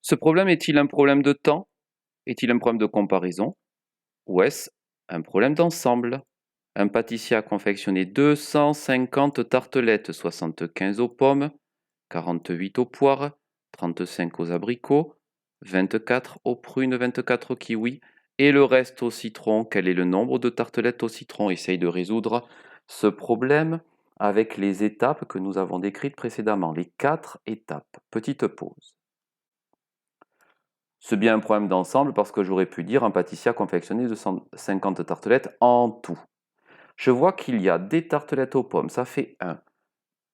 Ce problème est-il un problème de temps? Est-il un problème de comparaison? Ou est-ce un problème d'ensemble? Un pâtissier a confectionné 250 tartelettes, 75 aux pommes, 48 aux poires, 35 aux abricots, 24 aux prunes, 24 aux kiwis et le reste au citron. Quel est le nombre de tartelettes au citron? Essaye de résoudre ce problème avec les étapes que nous avons décrites précédemment, les 4 étapes. Petite pause. C'est bien un problème d'ensemble parce que j'aurais pu dire un pâtissier a confectionné 250 tartelettes en tout. Je vois qu'il y a des tartelettes aux pommes, ça fait 1.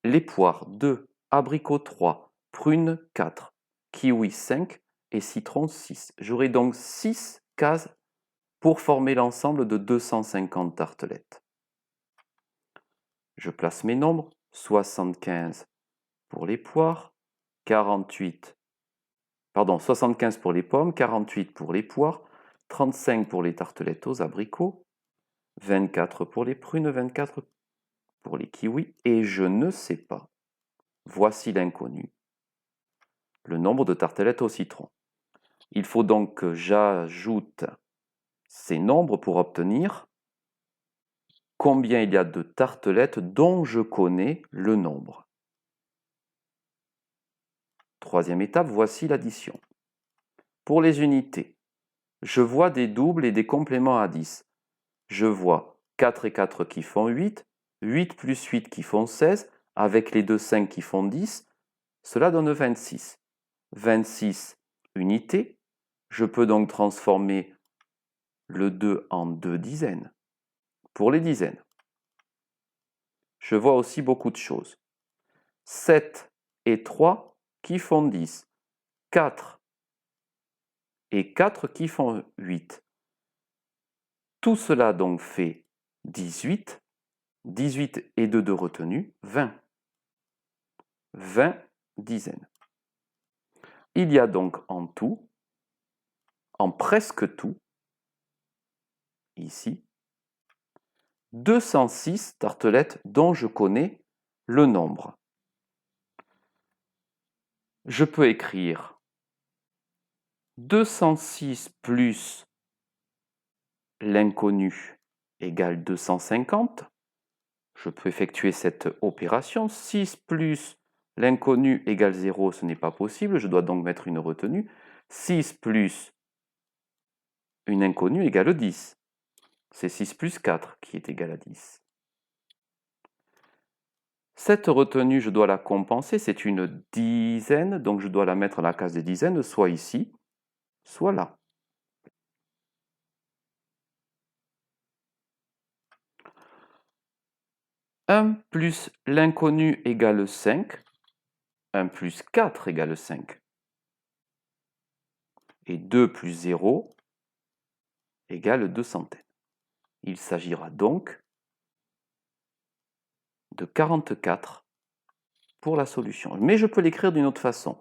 Les poires 2, abricots 3, prunes 4, kiwi 5 et citron 6. J'aurai donc 6 cases pour former l'ensemble de 250 tartelettes. Je place mes nombres, 75 pour les poires, 75 pour les pommes, 48 pour les poires, 35 pour les tartelettes aux abricots, 24 pour les prunes, 24 pour les kiwis, et je ne sais pas. Voici l'inconnu, le nombre de tartelettes au citron. Il faut donc que j'ajoute ces nombres pour obtenir combien il y a de tartelettes dont je connais le nombre. Troisième étape, voici l'addition. Pour les unités, je vois des doubles et des compléments à 10. Je vois 4 et 4 qui font 8, 8 plus 8 qui font 16, avec les deux 5 qui font 10, cela donne 26. 26 unités, je peux donc transformer le 2 en 2 dizaines. Pour les dizaines, je vois aussi beaucoup de choses. 7 et 3 qui font 10, 4 et 4 qui font 8. Tout cela donc fait 18, 18 et 2 de retenue, 20. 20 dizaines. Il y a donc en tout, en presque tout, ici, 206 tartelettes dont je connais le nombre. Je peux écrire 206 plus l'inconnu égale 250. Je peux effectuer cette opération. 6 plus l'inconnu égale 0, ce n'est pas possible. Je dois donc mettre une retenue. 6 plus une inconnue égale 10. C'est 6 plus 4 qui est égal à 10. Cette retenue, je dois la compenser. C'est une dizaine, donc je dois la mettre dans la case des dizaines, soit ici, soit là. 1 plus l'inconnu égale 5. 1 plus 4 égale 5. Et 2 plus 0 égale 2 centaines. Il s'agira donc de 44 pour la solution. Mais je peux l'écrire d'une autre façon.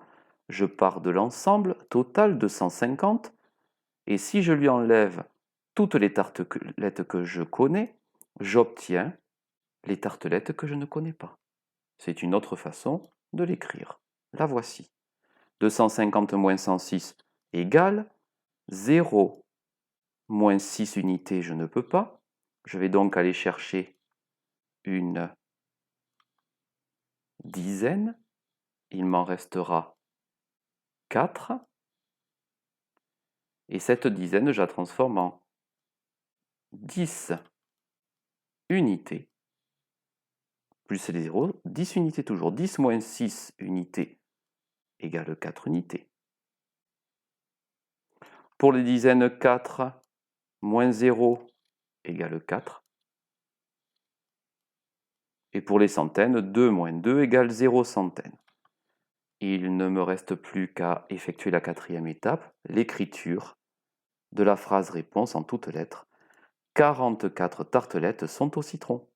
Je pars de l'ensemble total de 150, et si je lui enlève toutes les tartelettes que je connais, j'obtiens les tartelettes que je ne connais pas. C'est une autre façon de l'écrire. La voici. 250 moins 106 égale 0 moins 6 unités, je ne peux pas. Je vais donc aller chercher une dizaine. Il m'en restera 4. Et cette dizaine, je la transforme en 10 unités. Plus les 0, 10 unités toujours. 10 moins 6 unités égale 4 unités. Pour les dizaines, 4 moins 0 égale 4. Et pour les centaines, 2 moins 2 égale 0 centaines. Il ne me reste plus qu'à effectuer la quatrième étape, l'écriture de la phrase réponse en toutes lettres. 44 tartelettes sont au citron.